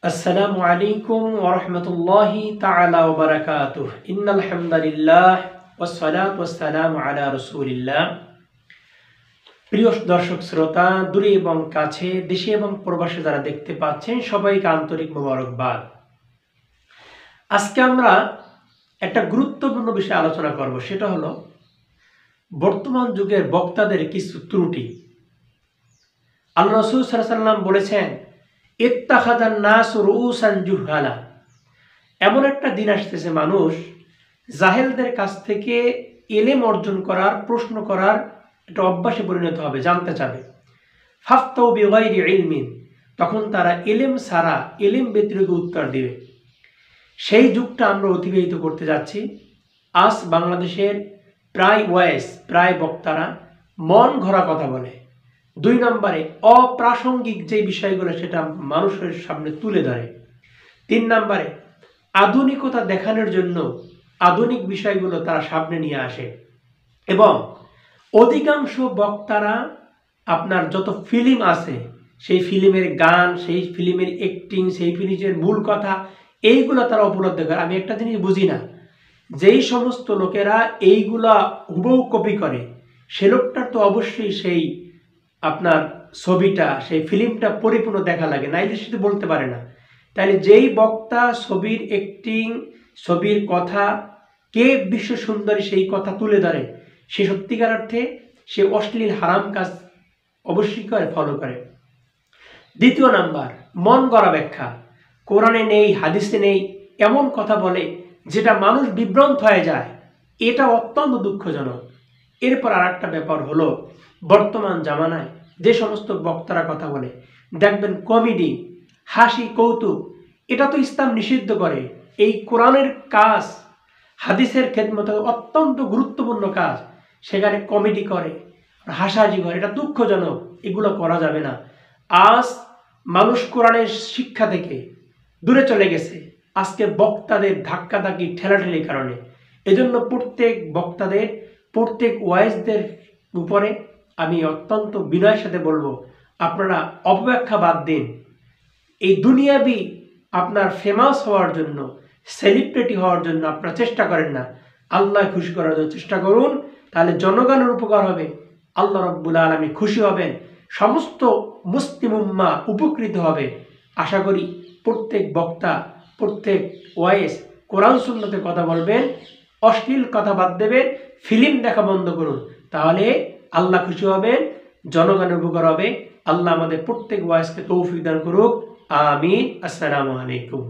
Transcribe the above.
আসসালামু আলাইকুম ওয়া রাহমাতুল্লাহি তাআলা ওয়া বারাকাতুহু। ইন্নাল হামদালিল্লাহ ওয়াসসালাতু ওয়াসসালামু আলা রাসূলিল্লাহ। প্রিয় দর্শক শ্রোতা, দূরে এবং কাছে, দেশে এবং প্রবাসে যারা দেখতে পাচ্ছেন, সবাইকে আন্তরিক মোবারকবাদ। আজকে আমরা একটা গুরুত্বপূর্ণ বিষয়ে আলোচনা করব, সেটা হলো বর্তমান যুগের বক্তাদের কিছু ত্রুটি। আল্লাহ রাসূল সাল্লাল্লাহু আলাইহি ওয়াসাল্লাম বলেছেন, ইত্তাখাযান নাস রুউসান জুহালা। এমন একটা দিন আসতেছে, মানুষ জাহেলদের কাছ থেকে ইলম অর্জন করার, প্রশ্ন করার একটা অভ্যাসে পরিণত হবে, জানতে চাবে। ফাফতাউ বিগাইরি ইলমিন, তখন তারা ইলম ছাড়া, ইলম ব্যতিরেকে উত্তর দিবে। সেই যুগটা আমরা অতিবাহিত করতে যাচ্ছি। আজ বাংলাদেশের প্রায় বক্তারা মন ঘোরা কথা বলে। 2 নম্বরে অপ্রাসঙ্গিক যে বিষয়গুলো সেটা মানুষের সামনে তুলে ধরে। 3 নম্বরে আধুনিকতা দেখানোর জন্য আধুনিক বিষয়গুলো তারা সামনে নিয়ে আসে। এবং অধিকাংশ বক্তারা আপনার যত ফিল্ম আছে, সেই ফিল্মের গান, সেই ফিল্মের অ্যাক্টিং, সেই ফিল্মের মূল কথা, এইগুলো তারা উপলব্ধ করে। আমি একটা জিনিস বুঝি না, যেই সমস্ত লোকেরা এইগুলা হুবহু কপি করে, সে লোকটার তো অবশ্যই সেই আপনার ছবিটা, সেই ফিল্মটা পরিপূর্ণ দেখা লাগে, নাইলে সে তো বলতে পারে না। তাহলে যেই বক্তা ছবির অ্যাক্টিং, ছবির কথা, কে বিশ্ব সুন্দরী সেই কথা তুলে ধরে, সে সত্যিকার অর্থে সে অশ্লীল হারাম কাজ অবশ্যই করে, ফলো করে। 2 নাম্বার, মন গড়া ব্যাখ্যা। কোরআনে নেই, হাদিসে নেই এমন কথা বলে যেটা মানুষ বিভ্রান্ত হয়ে যায়। এটা অত্যন্ত দুঃখজনক। এরপর আর একটা ব্যাপার হলো, বর্তমান জামানায় যে সমস্ত বক্তারা কথা বলে, দেখবেন কমেডি, হাসি, কৌতুক, এটা তো ইসলাম নিষিদ্ধ করে। এই কোরআনের কাজ, হাদিসের খেদমত অত্যন্ত গুরুত্বপূর্ণ কাজ, সেখানে কমেডি করে, হাসাহাসি করে, এটা দুঃখজনক। এগুলো করা যাবে না। আজ মানুষ কোরআনের শিক্ষা থেকে দূরে চলে গেছে, আজকে বক্তাদের ধাক্কাধাক্কি, ঠেলাঠেলির কারণে। এজন্য প্রত্যেক বক্তাদের, প্রত্যেক ওয়াইজদের উপরে আমি অত্যন্ত বিনয়ের সাথে বলবো, আপনারা অপব্যাখ্যা বাদ দিন। এই দুনিয়াবি আপনার ফেমাস হওয়ার জন্য, সেলিব্রিটি হওয়ার জন্য আপনারা চেষ্টা করেন না, আল্লাহ খুশি করার জন্য চেষ্টা করুন। তাহলে জনগণের উপকার হবে, আল্লাহ রাব্বুল আলামিন খুশি হবেন, সমস্ত মুসলিম উম্মাহ উপকৃত হবে। আশা করি প্রত্যেক বক্তা, প্রত্যেক ওয়াইজ কোরআন সুন্নতে কথা বলবেন, অশ্লীল কথা বাদ দেবেন, ফিল্ম দেখা বন্ধ করুন। তাহলে আল্লাহ খুশি হবেন, জনগণের উপকার হবে। আল্লাহ আমাদের প্রত্যেক ওয়াইজকে তৌফিক দান করুক। আমিন। আসসালামু আলাইকুম।